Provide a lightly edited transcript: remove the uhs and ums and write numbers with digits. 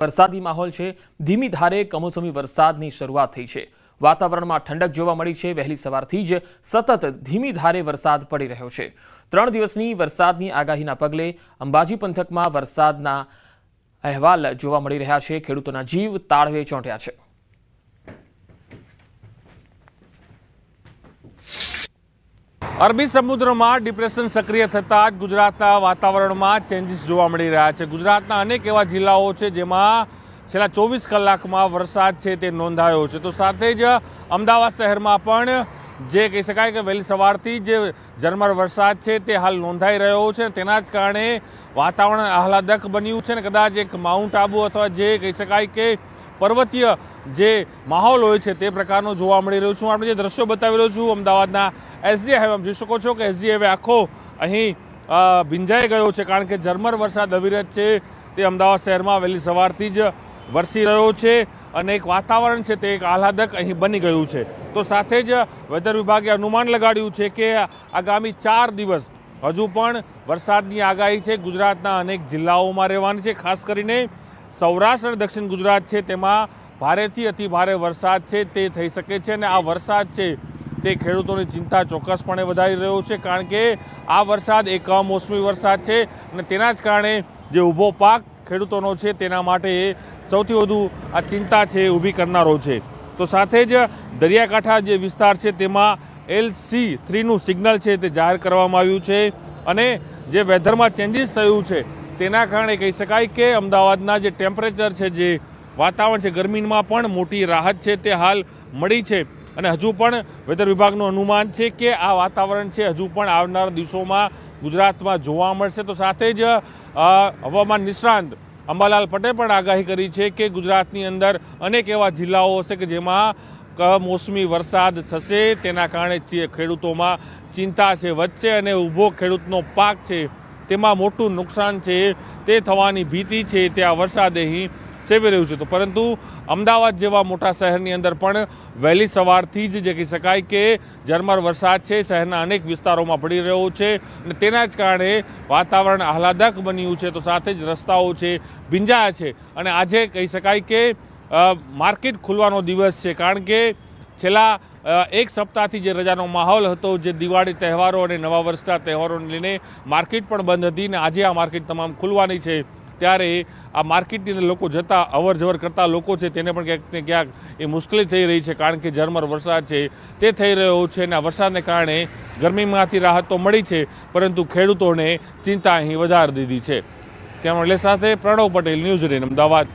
વરસાદી માહોલ છે। ધીમી ધારે કમોસમી વરસાદની શરૂઆત થઈ છે। વાતાવરણમાં ઠંડક જોવા મળી છે। વહેલી સવારથી જ સતત ધીમી ધારે વરસાદ પડી રહ્યો છે। 3 દિવસની વરસાદની આગાહીના પગલે અંબાજી પંથકમાં વરસાદના અહેવાલ જોવા મળી રહ્યા છે। ખેડૂતોના જીવ તાળવે ચોંટ્યા છે। અરબી સમુદ્રમાં ડિપ્રેશન સક્રિય થતાં જ ગુજરાતના વાતાવરણમાં ચેન્જીસ જોવા મળી રહ્યા છે। ગુજરાતના અનેક એવા જિલ્લાઓ છે જેમાં છેલ્લા 24 કલાકમાં વરસાદ છે તે નોંધાયો છે। તો સાથે જ અમદાવાદ શહેરમાં પણ જે કહી શકાય કે વહેલી સવારથી જે ઝરમર વરસાદ છે તે હાલ નોંધાઈ રહ્યો છે। તેના જ કારણે વાતાવરણ આહલાદક બન્યું છે ને કદાચ એક માઉન્ટ આબુ અથવા જે કહી શકાય કે પર્વતીય જે માહોલ હોય છે તે પ્રકારનો જોવા મળી રહ્યો છું। આપણે જે દ્રશ્યો બતાવી રહ્યો છું અમદાવાદના એસજી હાઈવે જોઈ શકો છો કે એસજી હાઈવે આખો અહીં ભીંજાઈ ગયો છે કારણ કે ઝરમર વરસાદ અવિરત છે તે અમદાવાદ શહેરમાં વહેલી સવારથી જ વરસી રહ્યો છે અને એક વાતાવરણ છે તે એક આહલાદક અહીં બની ગયું છે। તો સાથે જ વેધર વિભાગે અનુમાન લગાડ્યું છે કે આગામી 4 દિવસ હજુ પણ વરસાદની આગાહી છે ગુજરાતના અનેક જિલ્લાઓમાં રહેવાની છે। ખાસ કરીને સૌરાષ્ટ્ર અને દક્ષિણ ગુજરાત છે તેમાં ભારેથી અતિ ભારે વરસાદ છે તે થઈ શકે છે અને આ વરસાદ છે તે ખેડૂતોની ચિંતા ચોક્કસપણે વધારી રહ્યો છે કારણ કે આ વરસાદ એક કમોસમી વરસાદ છે અને તેના જ કારણે જે ઊભો પાક ખેડૂતોનો છે તેના માટે સૌથી વધુ આ ચિંતા છે ઊભી કરનારો છે। તો સાથે જ દરિયાકાંઠા જે વિસ્તાર છે તેમાં LC3નું સિગ્નલ છે તે જાહેર કરવામાં આવ્યું છે અને જે વેધરમાં ચેન્જીસ થયું છે તેના કારણે કહી શકાય કે અમદાવાદના જે ટેમ્પરેચર છે જે વાતાવરણ છે ગરમીમાં પણ મોટી રાહત છે તે હાલ મળી છે અને હજુ પણ વેધર વિભાગનું અનુમાન છે કે આ વાતાવરણ છે હજુ પણ આવનારા દિવસોમાં ગુજરાતમાં જોવા મળશે। તો સાથે જ હવામાન નિષ્ણાંત અંબાલાલ પટેલે પણ આગાહી કરી છે કે ગુજરાતની અંદર અનેક એવા જિલ્લાઓ હશે કે જેમાં કમોસમી વરસાદ થશે તેના કારણે ખેડૂતોમાં ચિંતા છે વધશે અને ઊભો ખેડૂતનો પાક છે તેમાં મોટું નુકસાન છે તે થવાની ભીતિ છે તે આ વરસાદે અહીં સેવી રહ્યું છે। તો પરંતુ અમદાવાદ જેવા મોટા શહેરની અંદર પણ વહેલી સવારથી જ જે કહી શકાય કે ઝરમર વરસાદ છે શહેરના અનેક વિસ્તારોમાં પડી રહ્યો છે અને તેના જ કારણે વાતાવરણ આહલાદક બન્યું છે। તો સાથે જ રસ્તાઓ છે ભીંજાયા છે અને આજે કહી શકાય કે માર્કેટ ખુલવાનો દિવસ છે કારણ કે છેલ્લા એક સપ્તાહથી જે રજાનો માહોલ હતો જે દિવાળી તહેવારો અને નવા વર્ષના તહેવારોને લઈને માર્કેટ પણ બંધ હતી અને આજે આ માર્કેટ તમામ ખુલવાની છે ત્યારે આ માર્કેટની અંદર લોકો જતા અવર જવર કરતા લોકો છે તેને પણ ક્યાંક ને ક્યાંક એ મુશ્કેલી થઈ રહી છે કારણ કે ઝરમર વરસાદ છે તે થઈ રહ્યો છે અને આ વરસાદને કારણે ગરમીમાંથી રાહત તો મળી છે પરંતુ ખેડૂતોને ચિંતા અહીં વધારી દીધી છે। કેમેરા સાથે પ્રણવ પટેલ, ન્યૂઝ 18 અમદાવાદ।